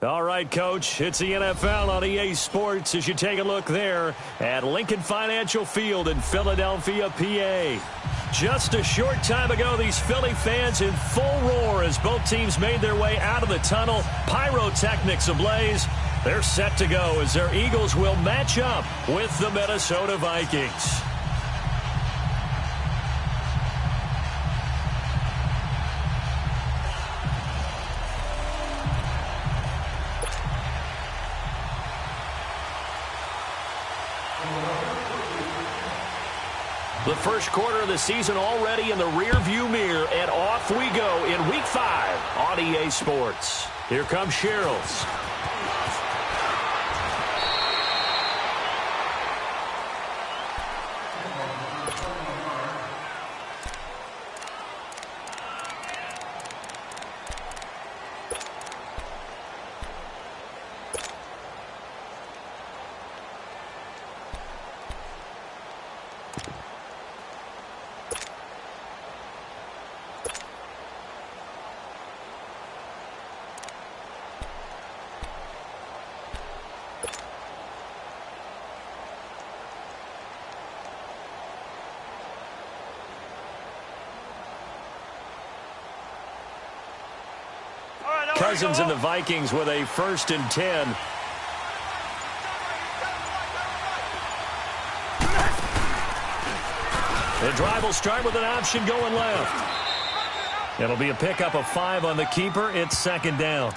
All right, Coach, it's the NFL on EA Sports as you take a look there at Lincoln Financial Field in Philadelphia, PA. Just a short time ago, these Philly fans in full roar as both teams made their way out of the tunnel. Pyrotechnics ablaze. They're set to go as their Eagles will match up with the Minnesota Vikings. The first quarter of the season already in the rearview mirror, and off we go in Week 5 on EA Sports. Here comes Sherrills. Cousins and the Vikings with a 1st and 10. The drive will start with an option going left. It'll be a pickup of 5 on the keeper. It's 2nd down.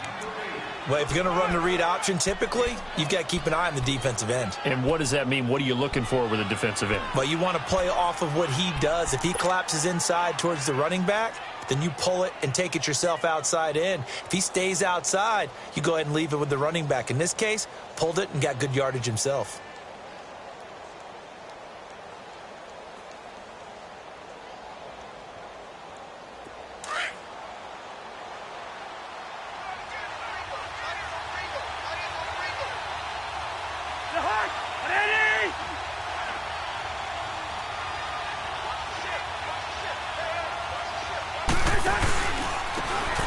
Well, if you're going to run the read option, typically, you've got to keep an eye on the defensive end. And what does that mean? What are you looking for with a defensive end? Well, you want to play off of what he does. If he collapses inside towards the running back, then you pull it and take it yourself outside in. If he stays outside, you go ahead and leave it with the running back. In this case, pulled it and got good yardage himself.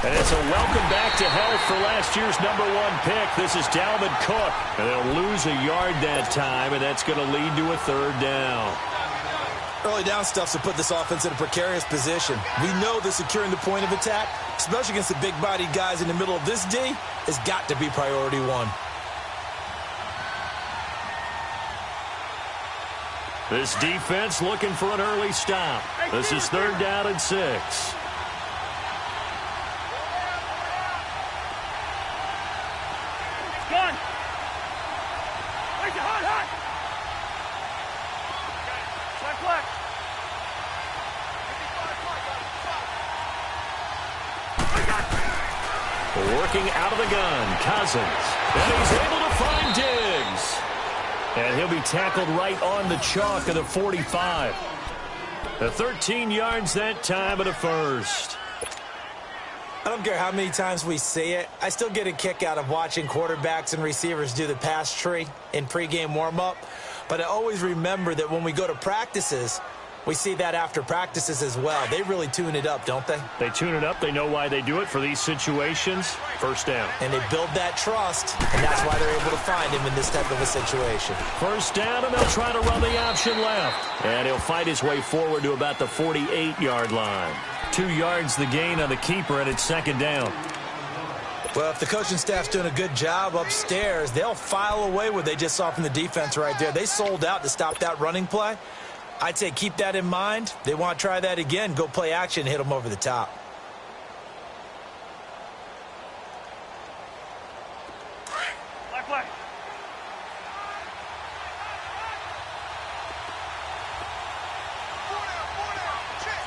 And it's a welcome back to health for last year's #1 pick. This is Dalvin Cook. And they'll lose a yard that time, and that's going to lead to a 3rd down. Early down stuff's to put this offense in a precarious position. We know that securing the point of attack, especially against the big-bodied guys in the middle of this D, has got to be priority 1. This defense looking for an early stop. This is 3rd down and 6. Working out of the gun, Cousins. And he's able to find Diggs. And he'll be tackled right on the chalk of the 45. The 13 yards that time at a 1st. I don't care how many times we see it. I still get a kick out of watching quarterbacks and receivers do the pass tree in pregame warm-up. But I always remember that when we go to practices, we see that after practices as well. They really tune it up, don't they? They tune it up. They know why they do it for these situations. 1st down. And they build that trust, and that's why they're able to find him in this type of a situation. 1st down, and they'll try to run the option left. And he'll fight his way forward to about the 48-yard line. 2 yards the gain on the keeper, and it's 2nd down. Well, if the coaching staff's doing a good job upstairs, they'll file away what they just saw from the defense right there. They sold out to stop that running play. I'd say keep that in mind. They want to try that again. Go play action, hit them over the top. Black flag.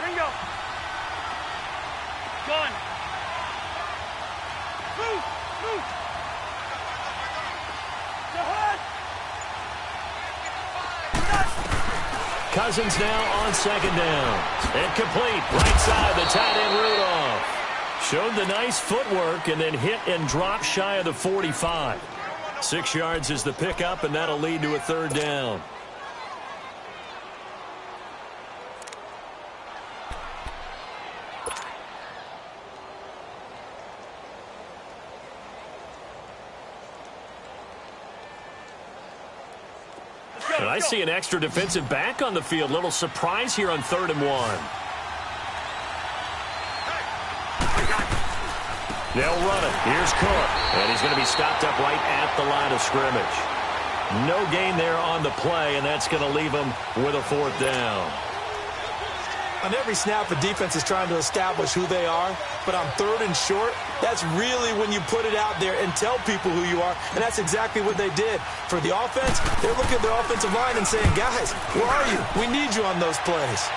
Bingo. Gun. Move. Move. Cousins now on 2nd down. And complete. Right side, the tight end Rudolph. Showed the nice footwork and then hit and drop shy of the 45. 6 yards is the pickup, and that'll lead to a 3rd down. And I see an extra defensive back on the field. Little surprise here on 3rd and 1. They'll run it. Here's Cook. And he's going to be stopped up right at the line of scrimmage. No gain there on the play, and that's going to leave him with a 4th down. On every snap, a defense is trying to establish who they are, but on 3rd and short, that's really when you put it out there and tell people who you are, and that's exactly what they did. For the offense, they're looking at their offensive line and saying, guys, where are you? We need you on those plays.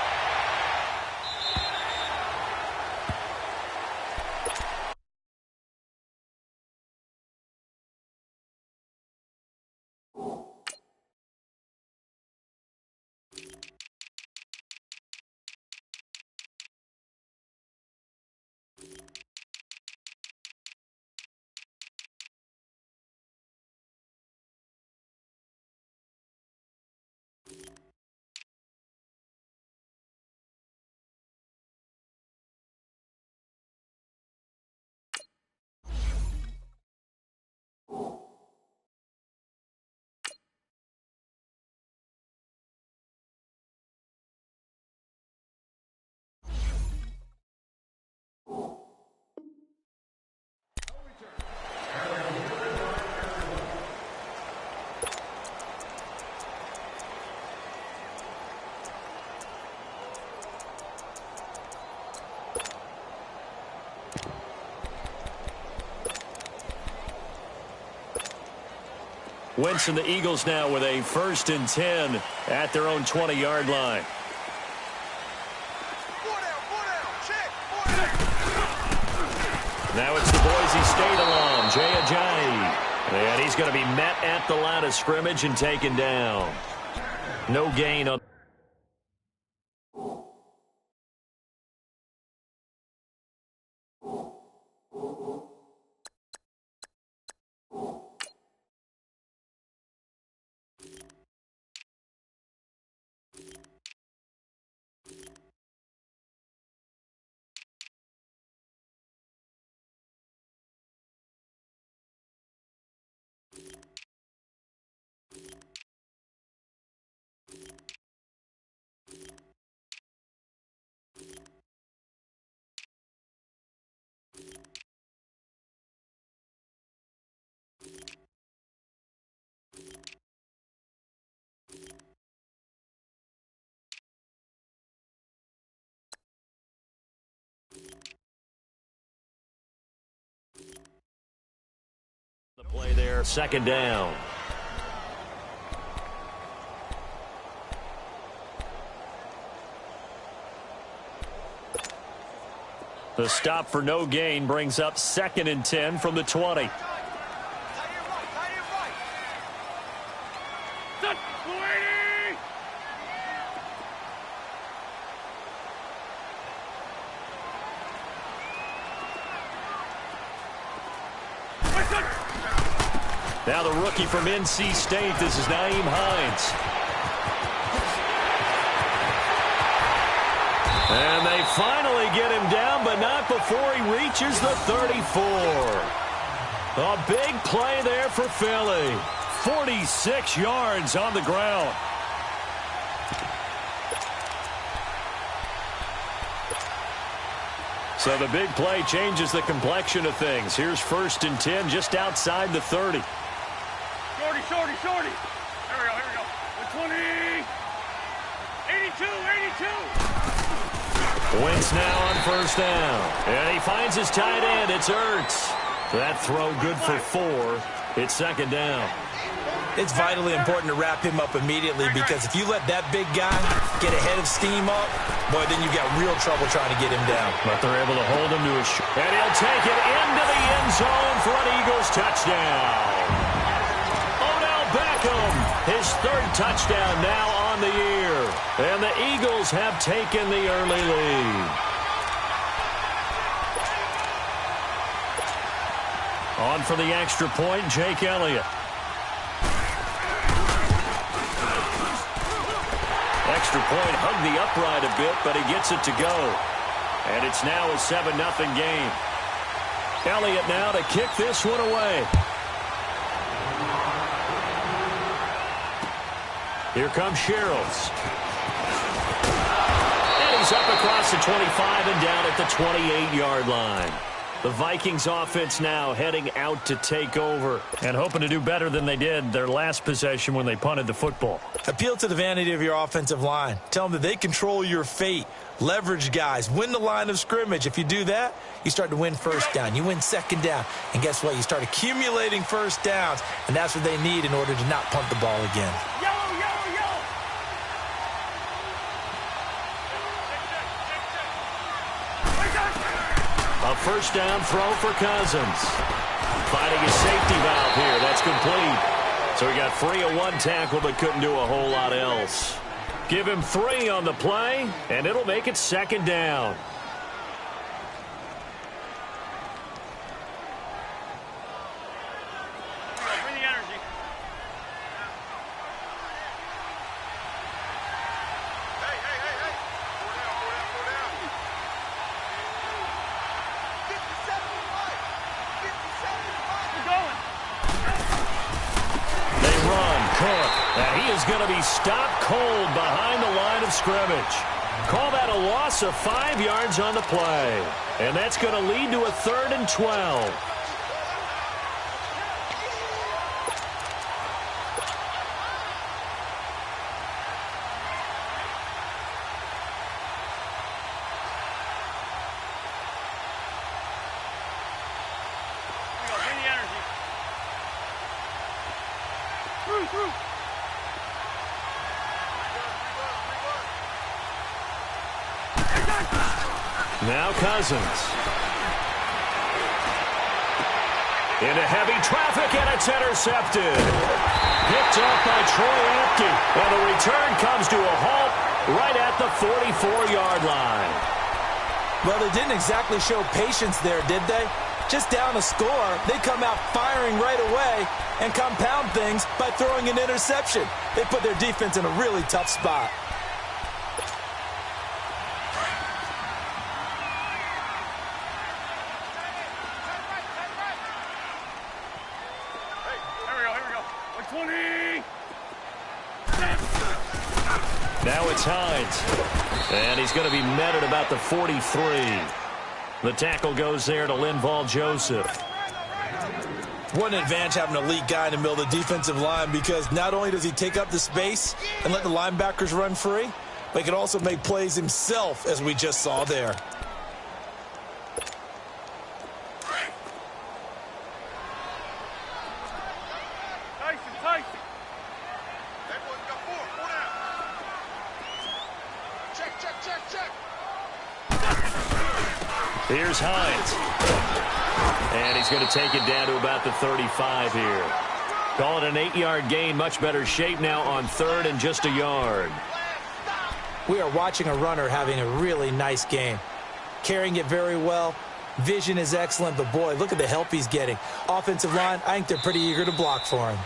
Wentz and the Eagles now with a 1st and 10 at their own 20-yard line. Now it's the Boise State alum, Jay Ajayi. And he's going to be met at the line of scrimmage and taken down. No gain on. The play there, 2nd down. The stop for no gain brings up 2nd and 10 from the 20. Now the rookie from NC State, this is Nyheim Hines. And they finally get him down, but not before he reaches the 34. A big play there for Philly. 46 yards on the ground. So the big play changes the complexion of things. Here's 1st and 10 just outside the 30. Shorty. Here we go. 120. 82. Wentz now on 1st down. And he finds his tight end. It's Ertz. That throw good for 4. It's 2nd down. It's vitally important to wrap him up immediately, because if you let that big guy get ahead of steam up, boy, then you got real trouble trying to get him down. But they're able to hold him to a shot. And he'll take it into the end zone for an Eagles touchdown. His 3rd touchdown now on the year. And the Eagles have taken the early lead. On for the extra point, Jake Elliott. Extra point hugged the upright a bit, but he gets it to go. And it's now a 7-0 game. Elliott now to kick this one away. Here comes Sherrills. And he's up across the 25 and down at the 28-yard line. The Vikings offense now heading out to take over and hoping to do better than they did their last possession when they punted the football. Appeal to the vanity of your offensive line. Tell them that they control your fate. Leverage guys. Win the line of scrimmage. If you do that, you start to win first down. You win second down. And guess what? You start accumulating first downs. And that's what they need in order to not punt the ball again. Yellow, yellow, yellow. A first down throw for Cousins. Finding a safety valve here. That's complete. So he got 3 of 1 tackle but couldn't do a whole lot else. Give him 3 on the play, and it'll make it second down. Bring the energy. Hey, hey, hey, hey. 4 down, 4 down, 4 down. 57 We're going. They run, Cook, and he is going to be stopped cold behind the line of scrimmage. Call that a loss of 5 yards on the play. And that's going to lead to a 3rd and 12. Bring the energy. Through. Now Cousins. Into heavy traffic, and it's intercepted. Picked off by Troy Apke. And the return comes to a halt right at the 44-yard line. Well, they didn't exactly show patience there, did they? Just down a score, they come out firing right away and compound things by throwing an interception. They put their defense in a really tough spot. Here we go. 120. Now it's Hines. And he's going to be met at about the 43. The tackle goes there to Linval Joseph. What an advantage having an elite guy in the middle of the defensive line, because not only does he take up the space and let the linebackers run free, but he can also make plays himself, as we just saw there. Tyson. That boy's got 4 down. Check. Here's Hines. And he's going to take it down to about the 35 here. Call it an 8-yard gain. Much better shape now on 3rd and just a yard. We are watching a runner having a really nice game. Carrying it very well. Vision is excellent, but boy, look at the help he's getting. Offensive line, I think they're pretty eager to block for him.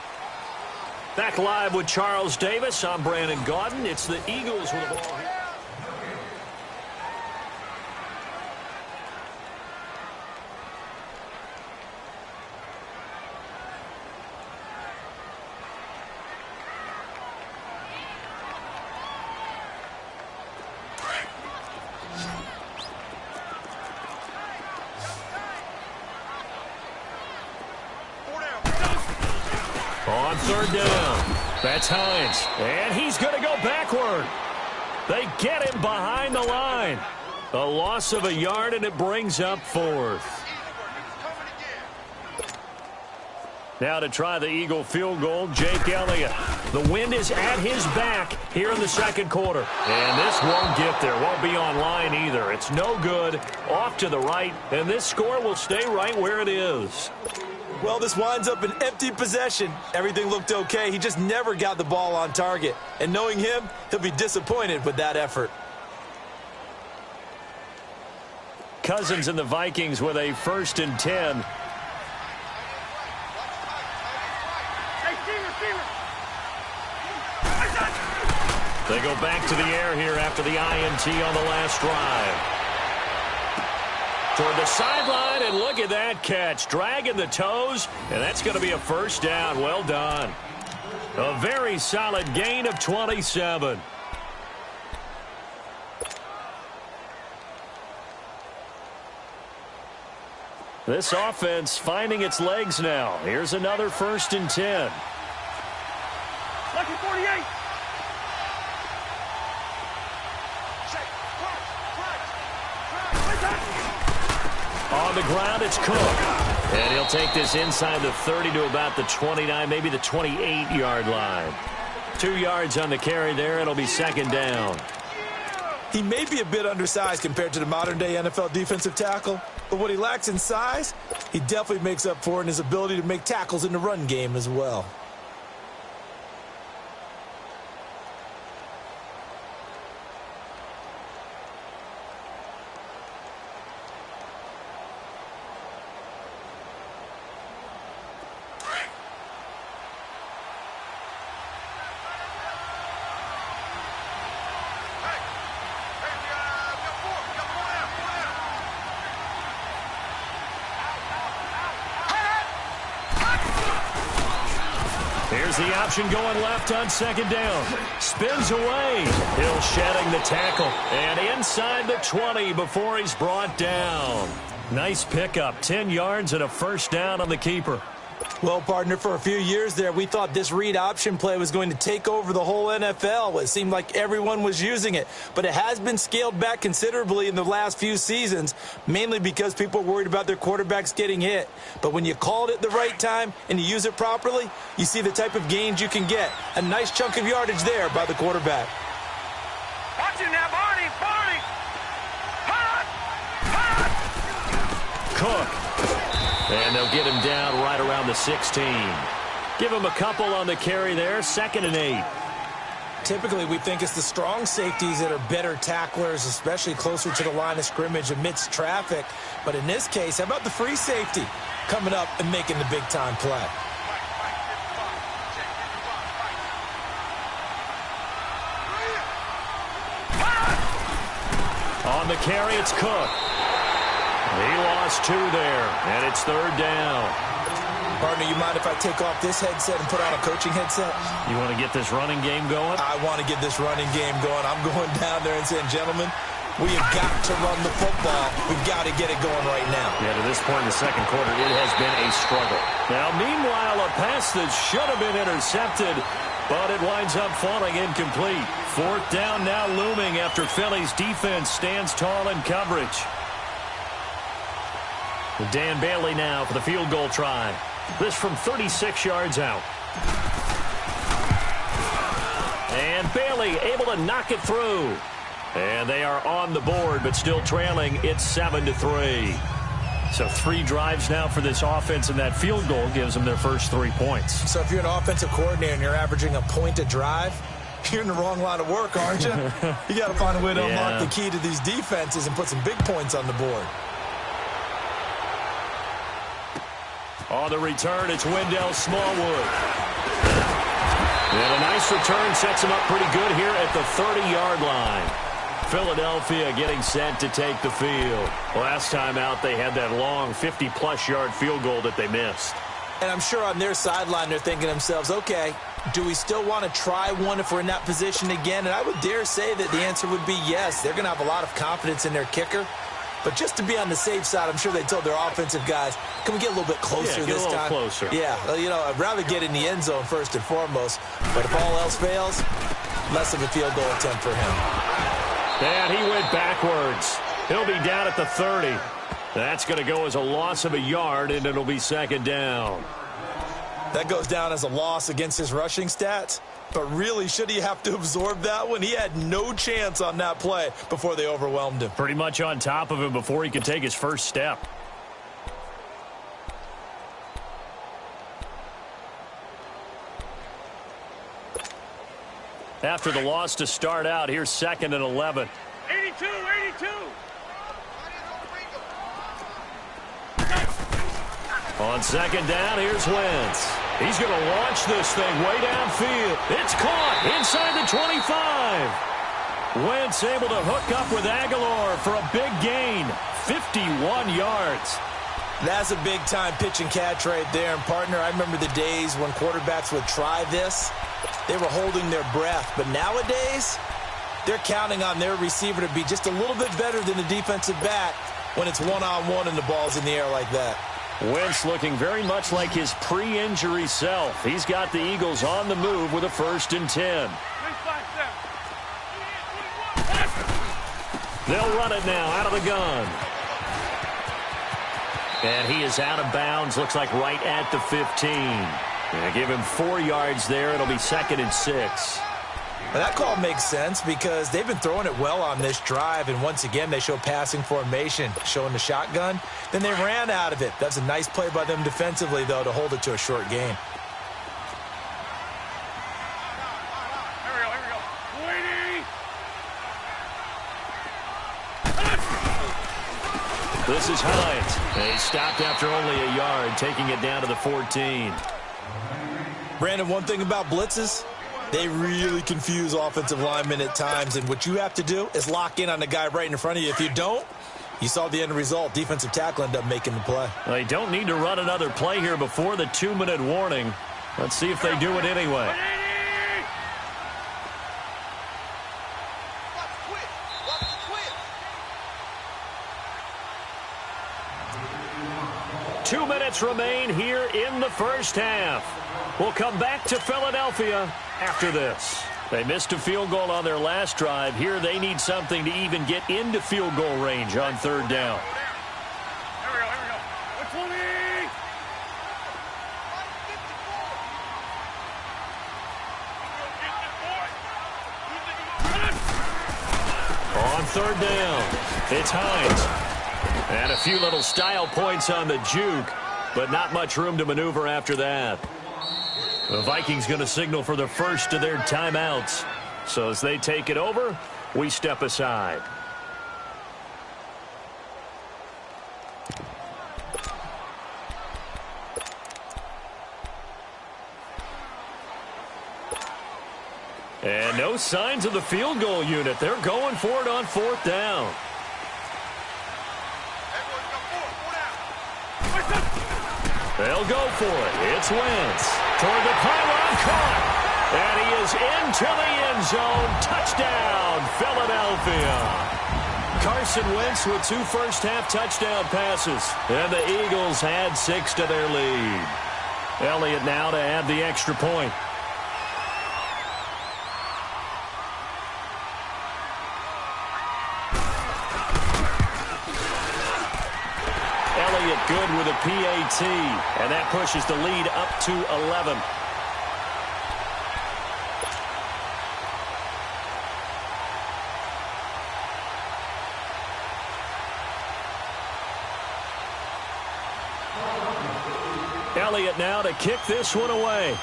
Back live with Charles Davis. I'm Brandon Gaudin. It's the Eagles with the ball here. On 3rd down, that's Hines, and he's going to go backward. They get him behind the line. A loss of a yard, and it brings up 4th. Now to try the Eagle field goal, Jake Elliott. The wind is at his back here in the 2nd quarter. And this won't get there, won't be on line either. It's no good, off to the right, and this score will stay right where it is. Well, this winds up an empty possession. Everything looked okay. He just never got the ball on target. And knowing him, he'll be disappointed with that effort. Cousins and the Vikings with a 1st and 10. Hey, receiver. They go back to the air here after the INT on the last drive. Toward the sideline, and look at that catch. Dragging the toes, and that's going to be a 1st down. Well done. A very solid gain of 27. This offense finding its legs now. Here's another 1st and 10. Lucky 48. On the ground, it's Cook. And he'll take this inside the 30 to about the 29, maybe the 28-yard line. 2 yards on the carry there. It'll be 2nd down. He may be a bit undersized compared to the modern-day NFL defensive tackle, but what he lacks in size, he definitely makes up for in his ability to make tackles in the run game as well. Here's the option going left on 2nd down. Spins away. Hill shedding the tackle. And inside the 20 before he's brought down. Nice pickup. 10 yards and a 1st down on the keeper. Well, partner, for a few years there, we thought this read option play was going to take over the whole NFL. It seemed like everyone was using it. But it has been scaled back considerably in the last few seasons, mainly because people are worried about their quarterbacks getting hit. But when you call it at the right time and you use it properly, you see the type of gains you can get. A nice chunk of yardage there by the quarterback. Watch it now, Barney. Cook. And they'll get him down right around the 16. Give him a couple on the carry there. 2nd and 8. Typically, we think it's the strong safeties that are better tacklers, especially closer to the line of scrimmage amidst traffic. But in this case, how about the free safety coming up and making the big-time play? On the carry, it's Cook. He lost 2 there, and it's 3rd down. Partner, you mind if I take off this headset and put on a coaching headset? You want to get this running game going? I want to get this running game going. I'm going down there and saying, gentlemen, we have got to run the football. We've got to get it going right now. Yeah, to this point in the 2nd quarter, it has been a struggle. Now, meanwhile, a pass that should have been intercepted, but it winds up falling incomplete. 4th down now looming after Philly's defense stands tall in coverage. Dan Bailey now for the field goal try. This from 36 yards out. And Bailey able to knock it through. And they are on the board, but still trailing. It's 7-3. So 3 drives now for this offense, and that field goal gives them their first 3 points. So if you're an offensive coordinator and you're averaging a point a drive, you're in the wrong line of work, aren't you? You got to find a way to unlock the key to these defenses and put some big points on the board. On the return, it's Wendell Smallwood. And a nice return sets him up pretty good here at the 30-yard line. Philadelphia getting set to take the field. Last time out, they had that long 50-plus yard field goal that they missed. And I'm sure on their sideline, they're thinking to themselves, okay, do we still want to try one if we're in that position again? And I would dare say that the answer would be yes. They're going to have a lot of confidence in their kicker. But just to be on the safe side, I'm sure they told their offensive guys, can we get a little bit closer this time? Closer. Yeah, well, you know, I'd rather get in the end zone first and foremost. But if all else fails, less of a field goal attempt for him. And he went backwards. He'll be down at the 30. That's going to go as a loss of a yard, and it'll be 2nd down. That goes down as a loss against his rushing stats. But really, should he have to absorb that one? He had no chance on that play before they overwhelmed him. Pretty much on top of him before he could take his first step. After the loss to start out, here's 2nd and 11. 82. On 2nd down, here's Wentz. He's going to launch this thing way downfield. It's caught inside the 25. Wentz able to hook up with Aguilar for a big gain, 51 yards. That's a big-time pitch and catch right there. And, partner, I remember the days when quarterbacks would try this. They were holding their breath. But nowadays, they're counting on their receiver to be just a little bit better than the defensive back when it's one-on-one and the ball's in the air like that. Wentz looking very much like his pre-injury self. He's got the Eagles on the move with a 1st and 10. They'll run it now out of the gun. And he is out of bounds, looks like right at the 15. They give him 4 yards there. It'll be 2nd and 6. Now that call makes sense because they've been throwing it well on this drive, and once again they show passing formation, showing the shotgun. Then they ran out of it. That's a nice play by them defensively, though, to hold it to a short game. This is Hines. They stopped after only a yard, taking it down to the 14. Brandon, one thing about blitzes, they really confuse offensive linemen at times, and what you have to do is lock in on the guy right in front of you. If you don't, you saw the end result. Defensive tackle ended up making the play. They don't need to run another play here before the 2-minute warning. Let's see if they do it anyway. Two minutes remain here in the first half. We'll come back to Philadelphia after this. They missed a field goal on their last drive. Here they need something to even get into field goal range on 3rd down. Here we go. On 3rd down, it's Hines. And a few little style points on the juke, but not much room to maneuver after that. The Vikings going to signal for the first of their timeouts. So as they take it over, we step aside. And no signs of the field goal unit. They're going for it on 4th down. They'll go for it. It's Wentz. Toward the pylon, caught. And he is into the end zone. Touchdown, Philadelphia. Carson Wentz with 2 first-half touchdown passes. And the Eagles add 6 to their lead. Elliott now to add the extra point. Good with a PAT, and that pushes the lead up to 11. Elliott now to kick this one away.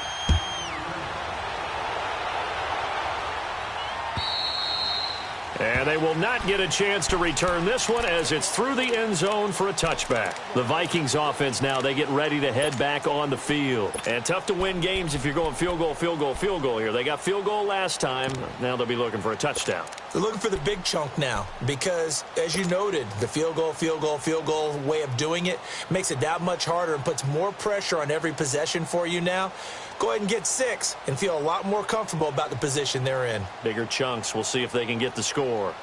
And they will not get a chance to return this one as it's through the end zone for a touchback. The Vikings offense now, they get ready to head back on the field. And tough to win games if you're going field goal, field goal, field goal here. They got field goal last time. Now they'll be looking for a touchdown. They're looking for the big chunk now because, as you noted, the field goal way of doing it makes it that much harder and puts more pressure on every possession for you now. Go ahead and get 6 and feel a lot more comfortable about the position they're in. Bigger chunks. We'll see if they can get the score.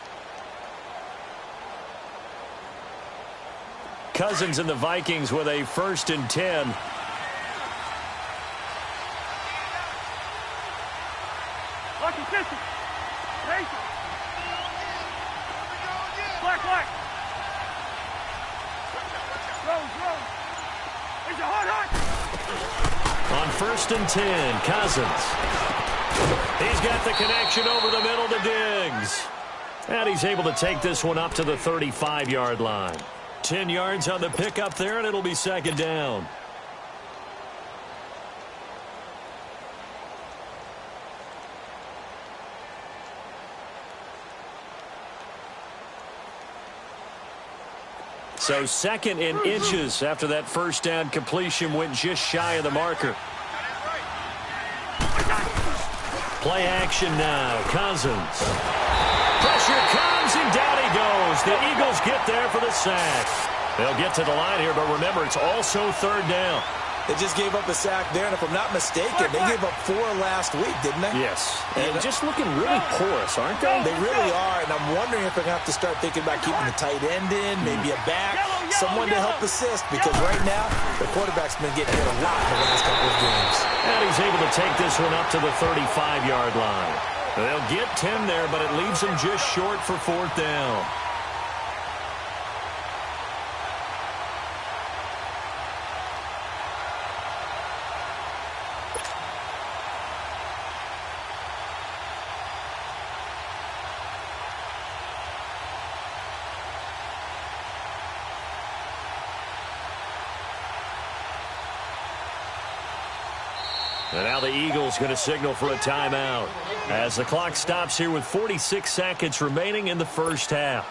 Cousins and the Vikings with a 1st and 10. On 1st and 10, Cousins. He's got the connection over the middle to Diggs. And he's able to take this one up to the 35-yard line. 10 yards on the pickup there, and it'll be 2nd down. So 2nd and inches after that 1st down completion went just shy of the marker. Play action now. Cousins. Pressure comes, and down he goes. The Eagles get there for the sack. They'll get to the line here, but remember, it's also third down. They just gave up a sack there, and if I'm not mistaken, they gave up 4 last week, didn't they? Yes. And just looking really porous, aren't they? They really are, and I'm wondering if they're going to have to start thinking about keeping the tight end in, maybe a back, someone to help assist, because right now, the quarterback's been getting hit a lot in the last couple of games. And he's able to take this one up to the 35-yard line. They'll get 10 there, but it leaves them just short for fourth down. And now the Eagles going to signal for a timeout as the clock stops here with 46 seconds remaining in the first half.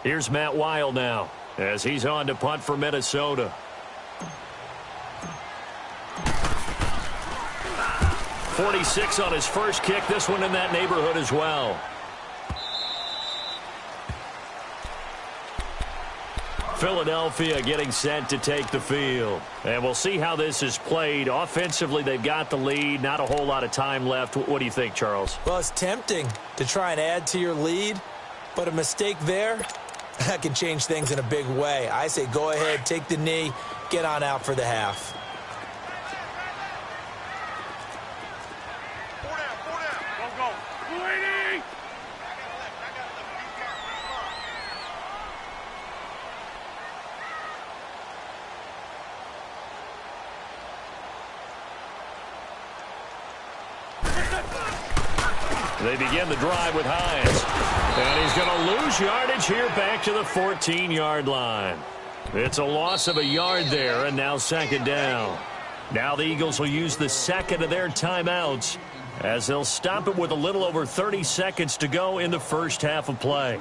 Here's Matt Wild now as he's on to punt for Minnesota. .46 on his first kick. This one in that neighborhood as well. Philadelphia getting set to take the field. And we'll see how this is played. Offensively, they've got the lead. Not a whole lot of time left. What do you think, Charles? Well, it's tempting to try and add to your lead, but a mistake there, that can change things in a big way. I say go ahead, take the knee, get on out for the half. They begin the drive with Hines. And he's going to lose yardage here back to the 14-yard line. It's a loss of a yard there, and now second down. Now the Eagles will use the second of their timeouts as they'll stop it with a little over 30 seconds to go in the first half of play.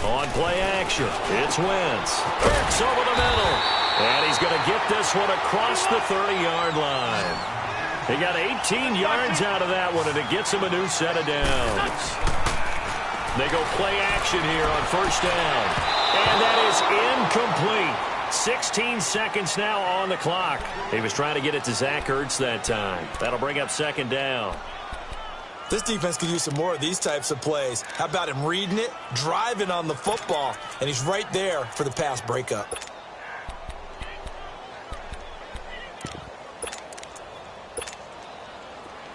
On play action, it's Wentz. Burks over the middle. And he's going to get this one across the 30-yard line. He got 18 yards out of that one, and it gets him a new set of downs. They go play action here on first down. And that is incomplete. 16 seconds now on the clock. He was trying to get it to Zach Ertz that time. That'll bring up second down. This defense could use some more of these types of plays. How about him reading it, driving on the football, and he's right there for the pass breakup.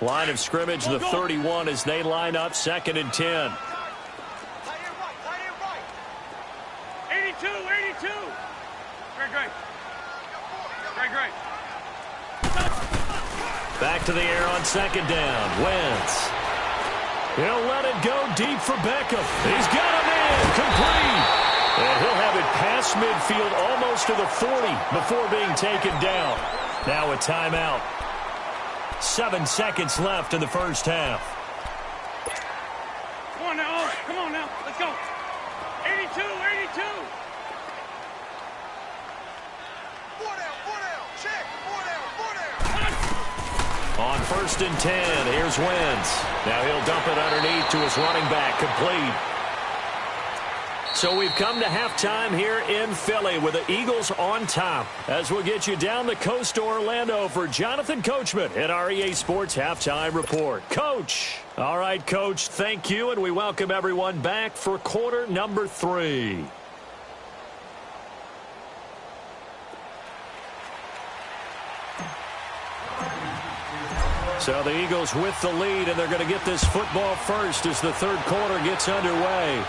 Line of scrimmage, the 31 as they line up, 2nd and 10. 82. Great. Back to the air on second down. Wentz. He'll let it go deep for Beckham. He's got him in. Complete. And he'll have it past midfield almost to the 40 before being taken down. Now a timeout. 7 seconds left in the first half. Come on now. Let's go. 82. Check. 4 down. On 1st and 10, here's Wentz. Now he'll dump it underneath to his running back, complete. So we've come to halftime here in Philly with the Eagles on top. As we'll get you down the coast to Orlando for Jonathan Coachman at our EA Sports Halftime Report. Coach. All right, Coach, thank you, and we welcome everyone back for quarter number 3. So the Eagles with the lead, and they're going to get this football first as the third quarter gets underway.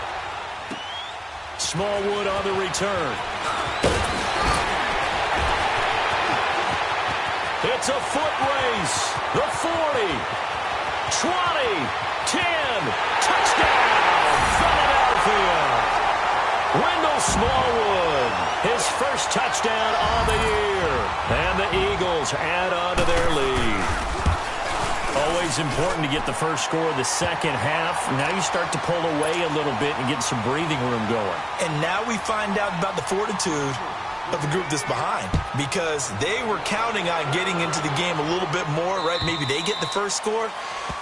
Smallwood on the return. It's a foot race. The 40, 20, 10, touchdown, Philadelphia. Wendell Smallwood, his first touchdown on the year. And the Eagles add on to their lead. Always important to get the first score of the second half. Now you start to pull away a little bit and get some breathing room going. And now we find out about the fortitude of the group that's behind, because they were counting on getting into the game a little bit more, right? Maybe they get the first score.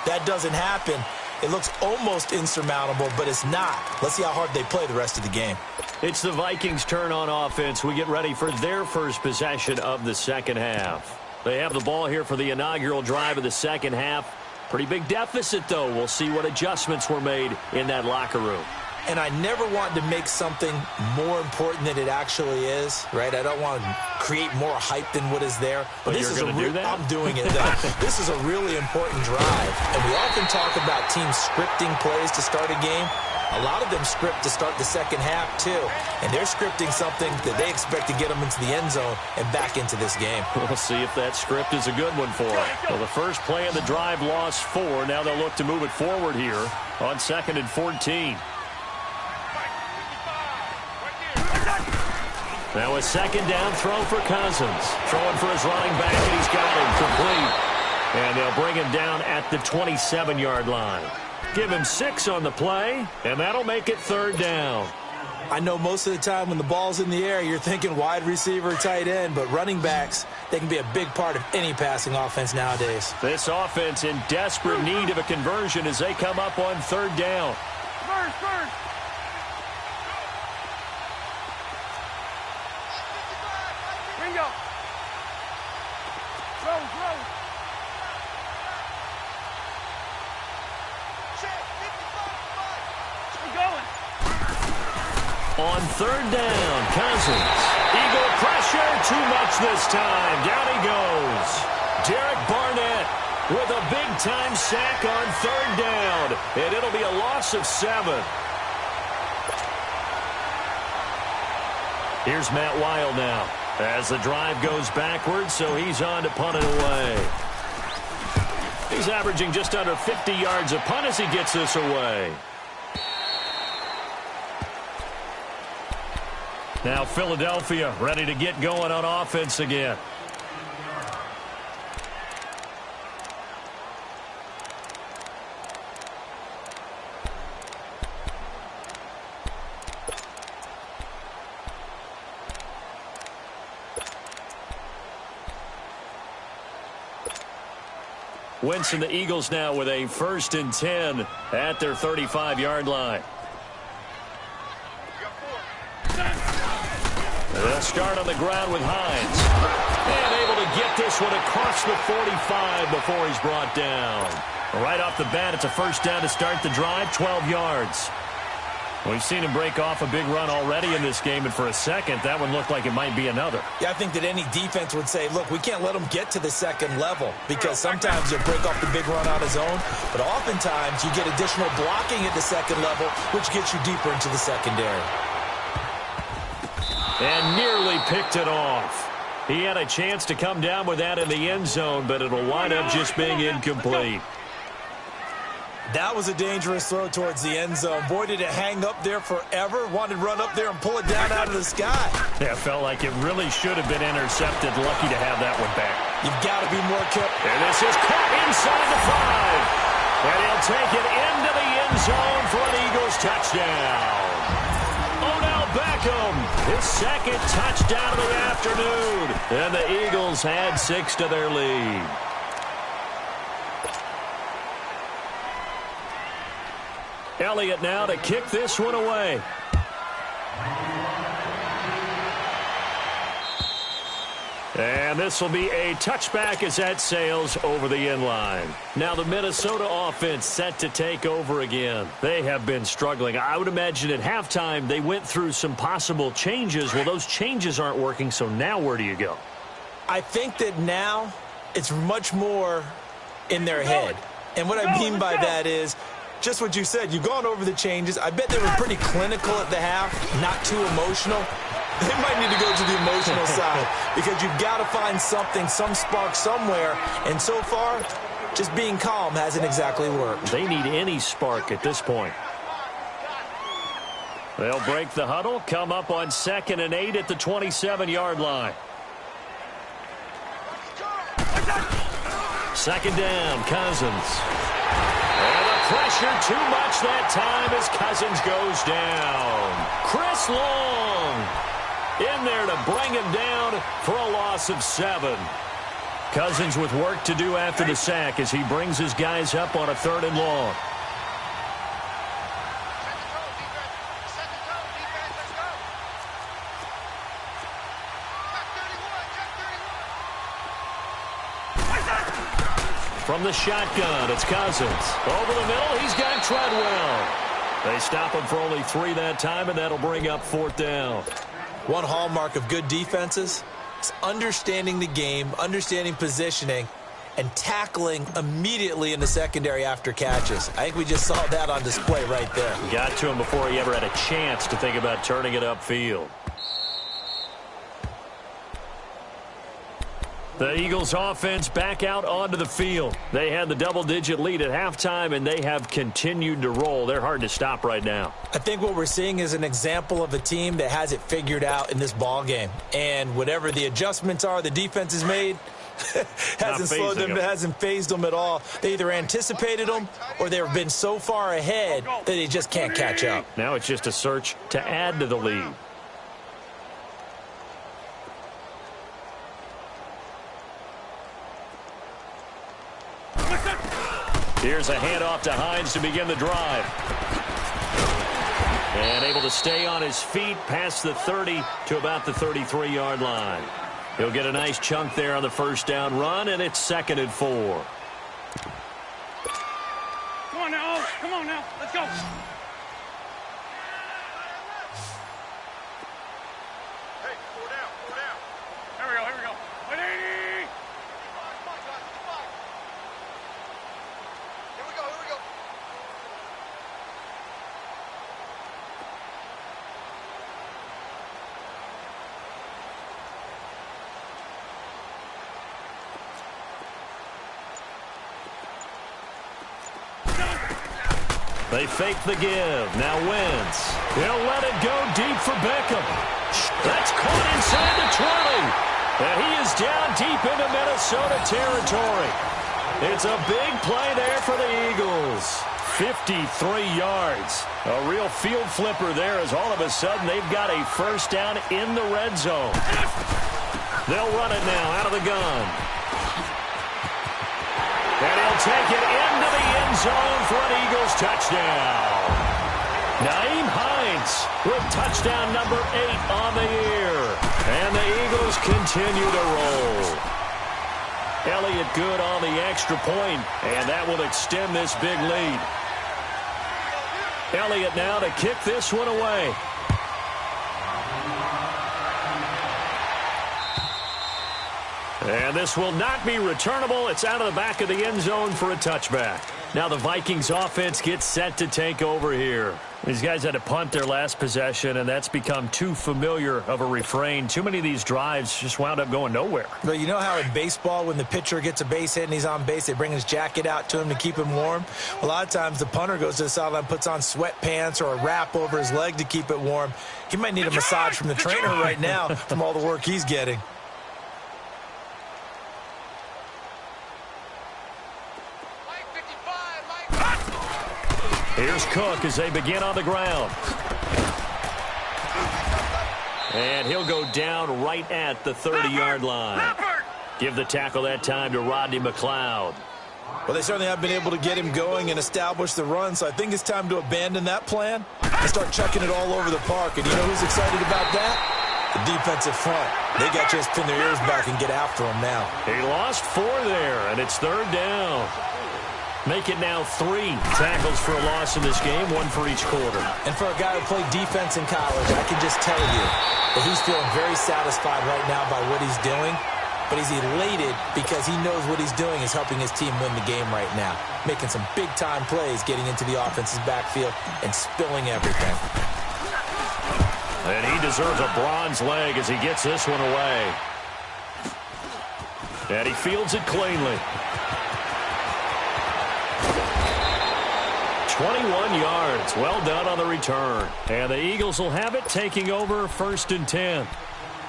That doesn't happen. It looks almost insurmountable, but it's not. Let's see how hard they play the rest of the game. It's the Vikings' turn on offense. We get ready for their first possession of the second half. They have the ball here for the inaugural drive of the second half. Pretty big deficit, though. We'll see what adjustments were made in that locker room. And I never want to make something more important than it actually is, right? I don't want to create more hype than what is there. But this is do that? I'm doing it, though. This is a really important drive. And we often talk about teams scripting plays to start a game. A lot of them script to start the second half, too. And they're scripting something that they expect to get them into the end zone and back into this game. We'll see if that script is a good one for them. Well, the first play of the drive lost 4. Now they'll look to move it forward here on 2nd and 14. Now a second down throw for Cousins. Throwing for his running back, and he's got him complete. And they'll bring him down at the 27-yard line. Give him 6 on the play, and that'll make it 3rd down. I know most of the time when the ball's in the air, you're thinking wide receiver, tight end, but running backs, they can be a big part of any passing offense nowadays. This offense in desperate need of a conversion as they come up on 3rd down. First. Bingo. Throw. We're going. On 3rd down, Cousins. Eagle pressure, too much this time. Down he goes. Derek Barnett with a big-time sack on 3rd down. And it'll be a loss of 7. Here's Matt Weil now as the drive goes backwards, so he's on to punt it away. He's averaging just under 50 yards a punt as he gets this away. Now Philadelphia ready to get going on offense again. Winston, the Eagles now with a 1st and 10 at their 35-yard line. They'll start on the ground with Hines. And able to get this one across the 45 before he's brought down. Right off the bat, it's a 1st down to start the drive, 12 yards. We've seen him break off a big run already in this game, and for a second, that one looked like it might be another. Yeah, I think that any defense would say, look, we can't let him get to the second level, because sometimes he'll break off the big run on his own, but oftentimes you get additional blocking at the second level, which gets you deeper into the secondary. And nearly picked it off. He had a chance to come down with that in the end zone, but it'll wind up just being incomplete. That was a dangerous throw towards the end zone. Boy, did it hang up there forever. Wanted to run up there and pull it down out of the sky. Yeah, it felt like it really should have been intercepted. Lucky to have that one back. You've got to be more careful. And this is caught inside the 5. And he'll take it into the end zone for an Eagles touchdown. Odell Beckham, his 2nd touchdown of the afternoon. And the Eagles add 6 to their lead. Elliott now to kick this one away. And this will be a touchback as that sails over the end line. Now the Minnesota offense set to take over again. They have been struggling. I would imagine at halftime they went through some possible changes. Well, those changes aren't working, so now where do you go? I think that now it's much more in their head. And what I mean by that is Just what you said. You've gone over the changes. I bet they were pretty clinical at the half, not too emotional. They might need to go to the emotional side because you've got to find something, some spark somewhere. And so far, just being calm hasn't exactly worked. They need any spark at this point. They'll break the huddle, come up on 2nd and 8 at the 27-yard line. 2nd down, Cousins. And the pressure too much that time as Cousins goes down. Chris Long in there to bring him down for a loss of 7. Cousins with work to do after the sack as he brings his guys up on a 3rd and long. From the shotgun, it's Cousins. Over the middle, he's got Treadwell. They stop him for only 3 that time, and that'll bring up 4th down. One hallmark of good defenses is understanding the game, understanding positioning, and tackling immediately in the secondary after catches. I think we just saw that on display right there. Got to him before he ever had a chance to think about turning it upfield. The Eagles offense back out onto the field. They had the double-digit lead at halftime, and they have continued to roll. They're hard to stop right now. I think what we're seeing is an example of a team that has it figured out in this ball game. And whatever the adjustments are the defense has made, hasn't slowed them, hasn't phased them at all. They either anticipated them or they've been so far ahead that they just can't catch up. Now it's just a search to add to the lead. Here's a handoff to Hines to begin the drive. And able to stay on his feet past the 30 to about the 33-yard line. He'll get a nice chunk there on the 1st down run, and it's 2nd and 4. Come on now. Come on now. Let's go. Hey, 4 down. 4 down. Here we go. Here we go. 180. They fake the give. Now Wentz. He'll let it go deep for Beckham. That's caught inside the 20. And he is down deep into Minnesota territory. It's a big play there for the Eagles. 53 yards. A real field flipper there as all of a sudden they've got a 1st down in the red zone. They'll run it now out of the gun. And he'll take it into the end zone for an Eagles touchdown. Nyheim Hines with touchdown number 8 on the year. And the Eagles continue to roll. Elliott good on the extra point, and that will extend this big lead. Elliott now to kick this one away. And this will not be returnable. It's out of the back of the end zone for a touchback. Now the Vikings offense gets set to take over here. These guys had to punt their last possession, and that's become too familiar of a refrain. Too many of these drives just wound up going nowhere. Well, you know how in baseball when the pitcher gets a base hit and he's on base, they bring his jacket out to him to keep him warm? A lot of times the punter goes to the sideline, puts on sweatpants or a wrap over his leg to keep it warm. He might need a massage from the trainer right now from all the work he's getting. Here's Cook as they begin on the ground. And he'll go down right at the 30-yard line. Give the tackle that time to Rodney McLeod. Well, they certainly have been able to get him going and establish the run, so I think it's time to abandon that plan and start chucking it all over the park. And you know who's excited about that? The defensive front. They got to just pin their ears back and get after him now. He lost 4 there, and it's 3rd down. Make it now 3 tackles for a loss in this game, 1 for each quarter. And for a guy who played defense in college, I can just tell you that he's feeling very satisfied right now by what he's doing. but he's elated because he knows what he's doing is helping his team win the game right now, making some big-time plays, getting into the offense's backfield and spilling everything. And he deserves a bronze leg as he gets this one away. And he fields it cleanly. 21 yards. Well done on the return. And the Eagles will have it, taking over 1st and 10.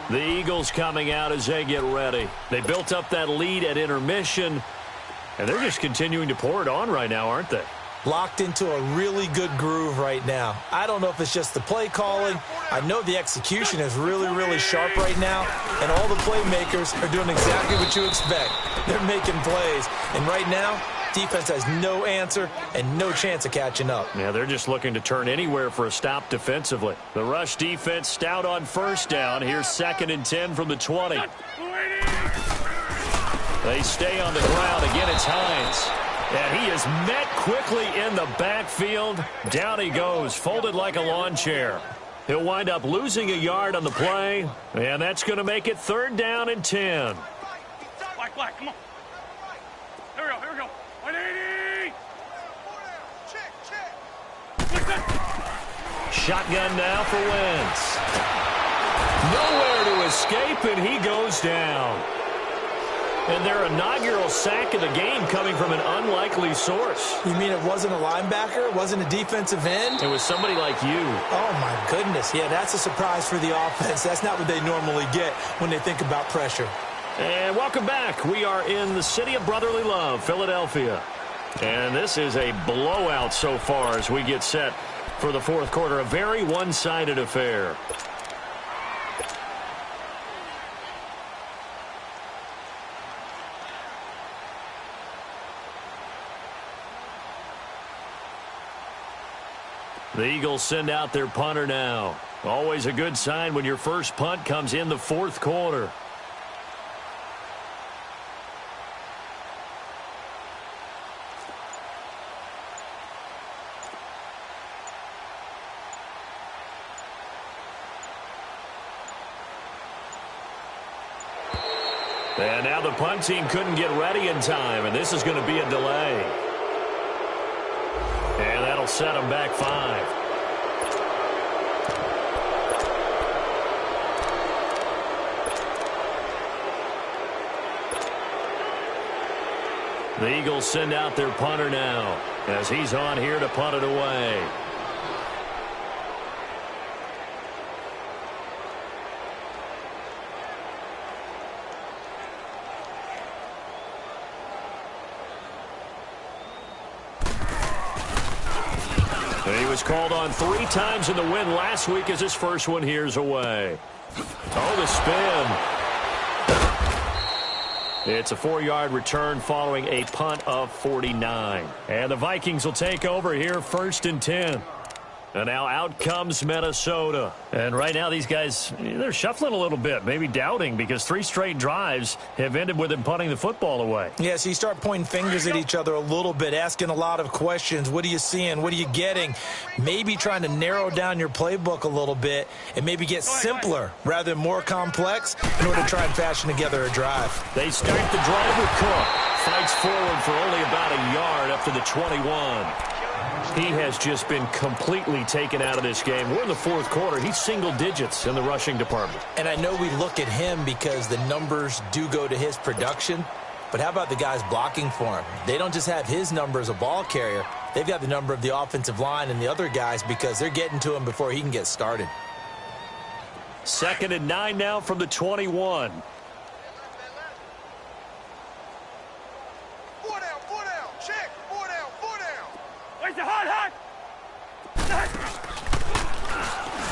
The Eagles coming out as they get ready. They built up that lead at intermission, and they're just continuing to pour it on right now, aren't they? Locked into a really good groove right now. I don't know if it's just the play calling. I know the execution is really, really sharp right now, and all the playmakers are doing exactly what you expect. They're making plays, and right now, defense has no answer and no chance of catching up. Yeah, they're just looking to turn anywhere for a stop defensively. The rush defense stout on 1st down. Here's 2nd and 10 from the 20. They stay on the ground. Again, it's Hines. And he is met quickly in the backfield. Down he goes, folded like a lawn chair. He'll wind up losing a yard on the play, and that's going to make it 3rd down and 10. Black, come on. Here we go. 180. Shotgun now for Wentz. Nowhere to escape, and he goes down. And their inaugural sack of the game coming from an unlikely source. You mean it wasn't a linebacker? It wasn't a defensive end? It was somebody like you. Oh, my goodness. Yeah, that's a surprise for the offense. That's not what they normally get when they think about pressure. And welcome back. We are in the city of brotherly love, Philadelphia. And this is a blowout so far as we get set for the 4th quarter. A very one-sided affair. The Eagles send out their punter now. Always a good sign when your first punt comes in the 4th quarter. And now the punt team couldn't get ready in time, and this is going to be a delay. And that'll set them back 5. The Eagles send out their punter now as he's on here to punt it away. He was called on 3 times in the win last week as his first one here's away. Oh, the spin. It's a 4-yard return following a punt of 49. And the Vikings will take over here 1st and 10. And now out comes Minnesota. And right now these guys, they're shuffling a little bit, maybe doubting, because 3 straight drives have ended with them punting the football away. Yeah, so you start pointing fingers at each other a little bit, asking a lot of questions. What are you seeing? What are you getting? Maybe trying to narrow down your playbook a little bit and maybe get simpler rather than more complex in order to try and fashion together a drive. They start the drive with Cook. Fights forward for only about a yard up to the 21. He has just been completely taken out of this game. We're in the 4th quarter. He's single digits in the rushing department. And I know we look at him because the numbers do go to his production, but how about the guys blocking for him? They don't just have his number as a ball carrier. They've got the number of the offensive line and the other guys because they're getting to him before he can get started. 2nd and 9 now from the 21.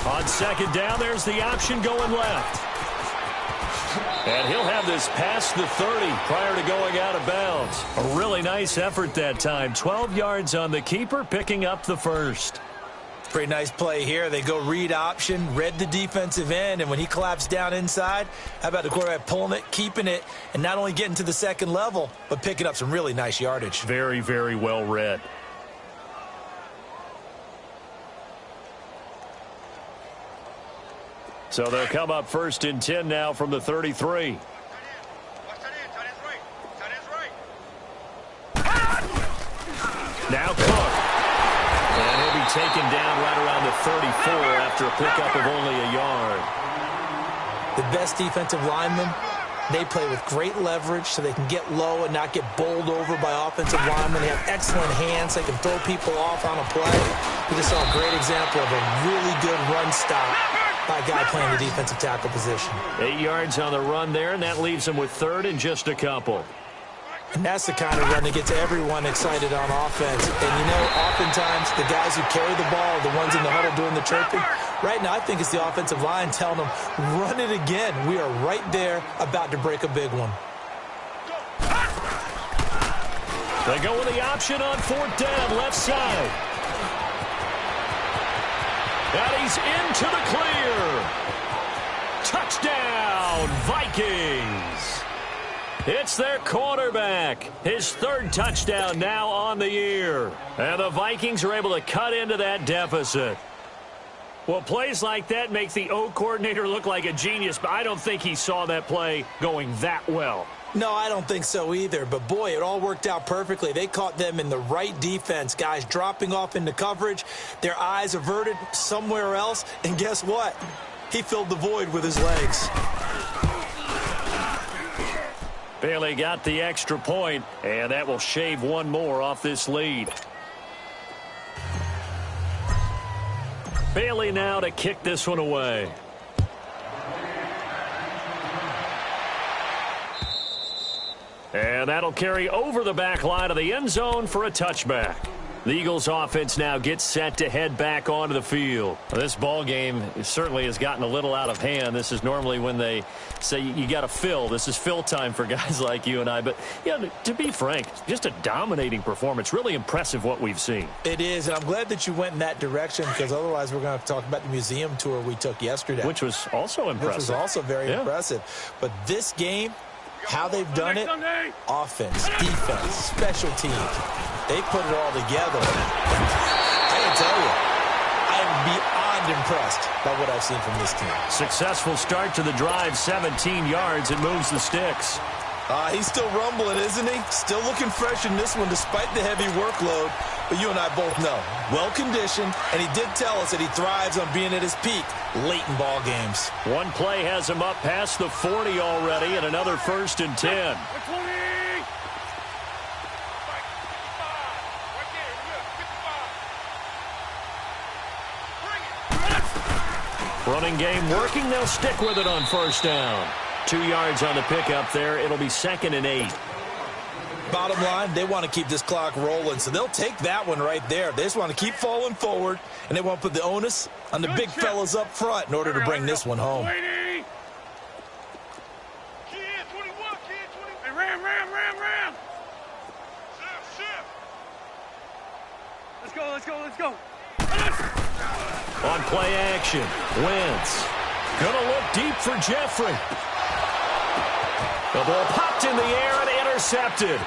On 2nd down, there's the option going left. And he'll have this past the 30 prior to going out of bounds. A really nice effort that time. 12 yards on the keeper, picking up the 1st. Pretty nice play here. They go read option, read the defensive end, and when he collapsed down inside, how about the quarterback pulling it, keeping it, and not only getting to the 2nd level, but picking up some really nice yardage. Very, very well read. So they'll come up 1st and 10 now from the 33. Now Cook. And he'll be taken down right around the 34 after a pickup of only a yard. The best defensive linemen, they play with great leverage so they can get low and not get bowled over by offensive linemen. They have excellent hands. They can throw people off on a play. We just saw a great example of a really good run stop by a guy playing the defensive tackle position. 8 yards on the run there, and that leaves him with third and just a couple. And that's the kind of run that gets everyone excited on offense. And, you know, oftentimes the guys who carry the ball are the ones in the huddle doing the chirping. Right now, I think it's the offensive line telling them, run it again. We are right there about to break a big one. They go with the option on 4th down, left side. And he's into the clear. Touchdown, Vikings. It's their quarterback. His third touchdown now on the year. And the Vikings are able to cut into that deficit. Well, plays like that make the O coordinator look like a genius, but I don't think he saw that play going that well. No, I don't think so either. But, boy, it all worked out perfectly. They caught them in the right defense. Guys dropping off into coverage, their eyes averted somewhere else. And guess what? He filled the void with his legs. Bailey got the extra point, and that will shave one more off this lead. Bailey now to kick this one away. And that'll carry over the back line of the end zone for a touchback. The Eagles offense now gets set to head back onto the field. This ball game certainly has gotten a little out of hand. This is normally when they say you got to fill. This is fill time for guys like you and I. But, yeah, to be frank, just a dominating performance. Really impressive what we've seen. It is, and I'm glad that you went in that direction because otherwise we're going to have to talk about the museum tour we took yesterday. Which was also impressive. Which was also very impressive. But this game, how they've done it, offense, defense, special teams, they put it all together. I can tell you, I am beyond impressed by what I've seen from this team. Successful start to the drive, 17 yards, and moves the sticks. He's still rumbling, isn't he? Still looking fresh in this one despite the heavy workload. But you and I both know, well-conditioned, and he did tell us that he thrives on being at his peak late in ball games. One play has him up past the 40 already, and another 1st and 10. Running game working. They'll stick with it on 1st down. 2 yards on the pickup there. It'll be 2nd and 8. Bottom line, they want to keep this clock rolling, so they'll take that one right there. They just want to keep falling forward, and they want to put the onus on the big fellas up front in order to bring this one home. Ram. Let's go. On play action, Wentz. Gonna look deep for Jeffrey. The ball popped in the air and intercepted.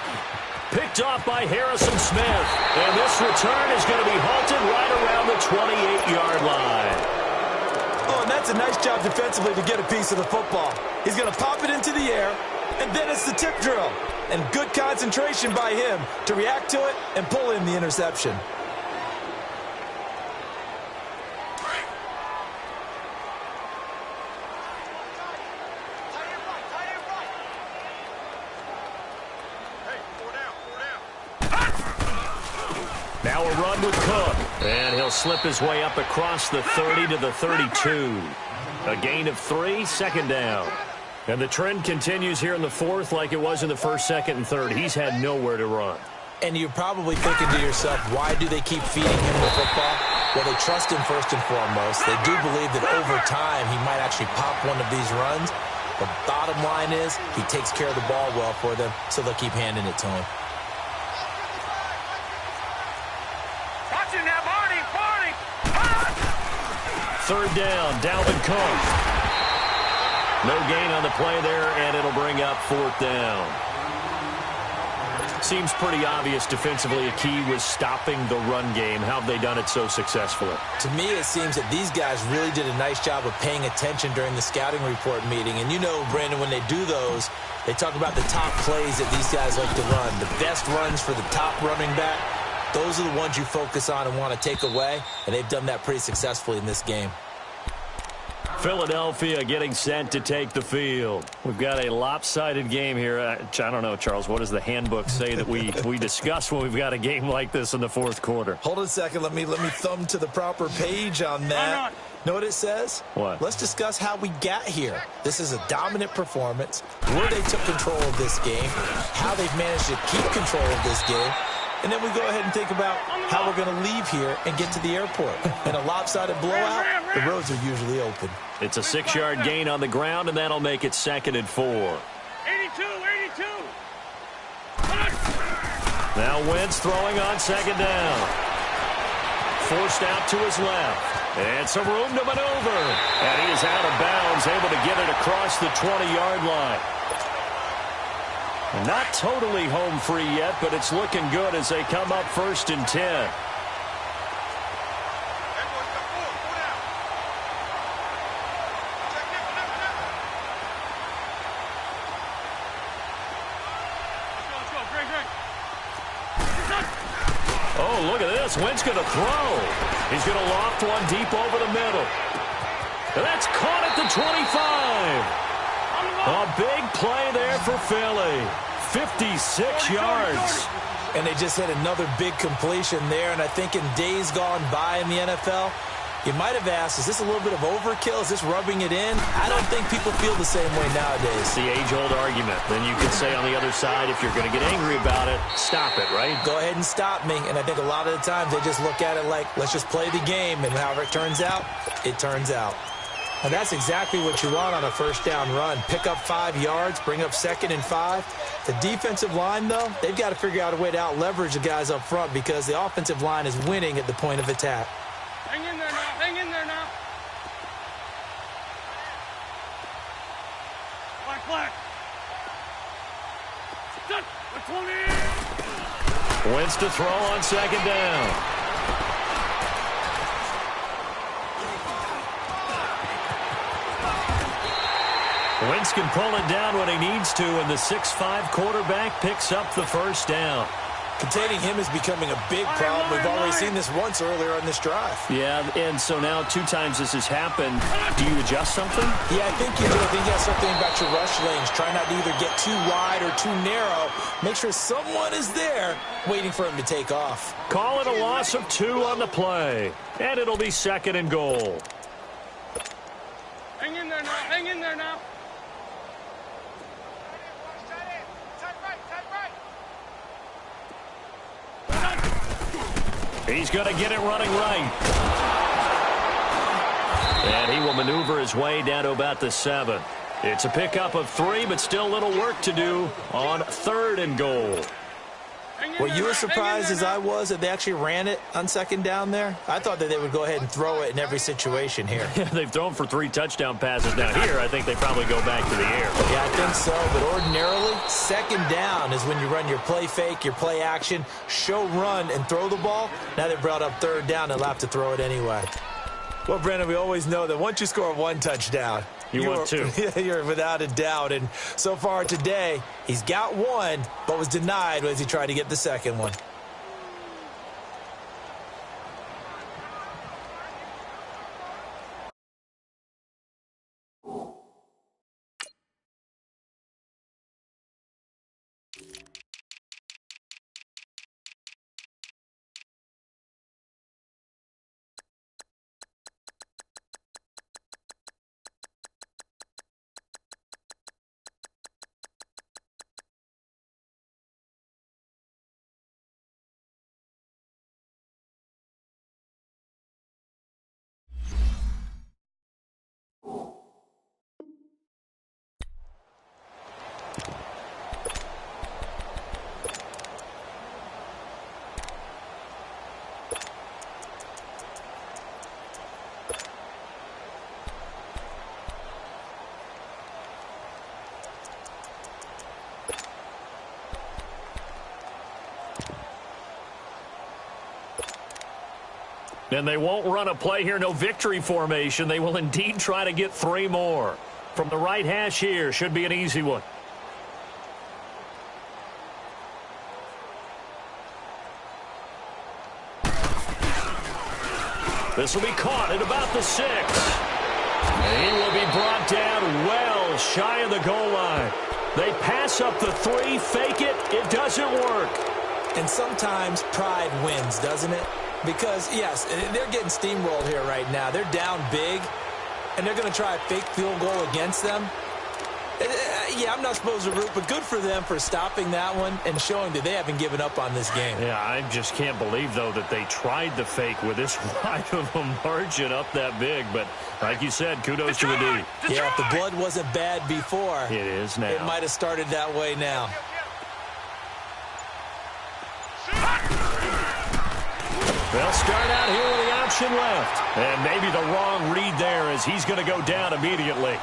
Picked off by Harrison Smith. And this return is going to be halted right around the 28-yard line. Oh, and that's a nice job defensively to get a piece of the football. He's going to pop it into the air, and then it's the tip drill. And good concentration by him to react to it and pull in the interception. Now a run with Cook. And he'll slip his way up across the 30 to the 32. A gain of 3, 2nd down. And the trend continues here in the 4th like it was in the 1st, 2nd, and 3rd. He's had nowhere to run. And you're probably thinking to yourself, why do they keep feeding him the football? Well, they trust him first and foremost. They do believe that over time he might actually pop one of these runs. The bottom line is he takes care of the ball well for them, so they'll keep handing it to him. Third down, Dalvin Cook. No gain on the play there, and it'll bring up 4th down. Seems pretty obvious defensively a key was stopping the run game. How have they done it so successfully? To me, it seems that these guys really did a nice job of paying attention during the scouting report meeting. And you know, Brandon, when they do those, they talk about the top plays that these guys like to run. The best runs for the top running back. those are the ones you focus on and want to take away, and they've done that pretty successfully in this game. Philadelphia getting set to take the field. We've got a lopsided game here. I don't know, Charles, what does the handbook say that we discuss when we've got a game like this in the fourth quarter? Hold on a second. Let me thumb to the proper page on that. Know what it says? What? Let's discuss how we got here. This is a dominant performance, where they took control of this game, how they've managed to keep control of this game, and then we go ahead and think about how we're going to leave here and get to the airport. In a lopsided blowout, the roads are usually open. It's a 6-yard gain on the ground, and that'll make it 2nd and 4. 82, 82. Now Wentz throwing on 2nd down. Forced out to his left. And some room to maneuver. And he is out of bounds, able to get it across the 20-yard line. Not totally home free yet, but it's looking good as they come up 1st and 10. Oh, look at this. Wentz going to throw. He's going to loft one deep over the middle. And that's caught at the 25. A big play there for Philly. 56 yards. And they just hit another big completion there. And I think in days gone by in the NFL, you might have asked, is this a little bit of overkill? Is this rubbing it in? I don't think people feel the same way nowadays. It's the age-old argument. Then you could say on the other side, if you're going to get angry about it, stop it, right? Go ahead and stop me. And I think a lot of the times they just look at it like, let's just play the game. And however it turns out, it turns out. And that's exactly what you want on a 1st down run. Pick up 5 yards, bring up 2nd and 5. The defensive line, though, they've got to figure out a way to out-leverage the guys up front because the offensive line is winning at the point of attack. Hang in there now. Hang in there now. Black. Set. The 20. Wentz to throw on 2nd down. Wentz can pull it down when he needs to, and the 6'5" quarterback picks up the 1st down. Containing him is becoming a big problem. We've already seen this once earlier on this drive. Yeah, and so now 2 times this has happened. Do you adjust something? Yeah, I think you do. I think you have something about your rush lanes. Try not to either get too wide or too narrow. Make sure someone is there waiting for him to take off. Call it a loss of 2 on the play, and it'll be 2nd and goal. Hang in there now. Hang in there now. He's going to get it running right. And he will maneuver his way down to about the 7. It's a pickup of 3, but still a little work to do on 3rd and goal. Were you as surprised as I was that they actually ran it on 2nd down there? I thought that they would go ahead and throw it in every situation here. They've thrown for 3 touchdown passes. Now here, I think they probably go back to the air. Yeah, I think so. But ordinarily, 2nd down is when you run your play fake, your play action, show run, and throw the ball. Now they brought up 3rd down. They'll have to throw it anyway. Well, Brandon, we always know that once you score 1 touchdown, you want 2. You're without a doubt. And so far today, he's got 1, but was denied as he tried to get the 2nd one. And they won't run a play here, no victory formation. They will indeed try to get 3 more. From the right hash here, should be an easy one. This will be caught at about the 6. And he will be brought down well shy of the goal line. They pass up the 3, fake it. It doesn't work. And sometimes pride wins, doesn't it? Because, yes, they're getting steamrolled here right now. They're down big, and they're going to try a fake field goal against them. Yeah, I'm not supposed to root, but good for them for stopping that one and showing that they haven't given up on this game. Yeah, I just can't believe, though, that they tried the fake with this wide of a margin up that big. But like you said, kudos to the D. Yeah, if the blood wasn't bad before, it is now. It might have started that way now. They'll start out here with the option left. And maybe the wrong read there as he's going to go down immediately.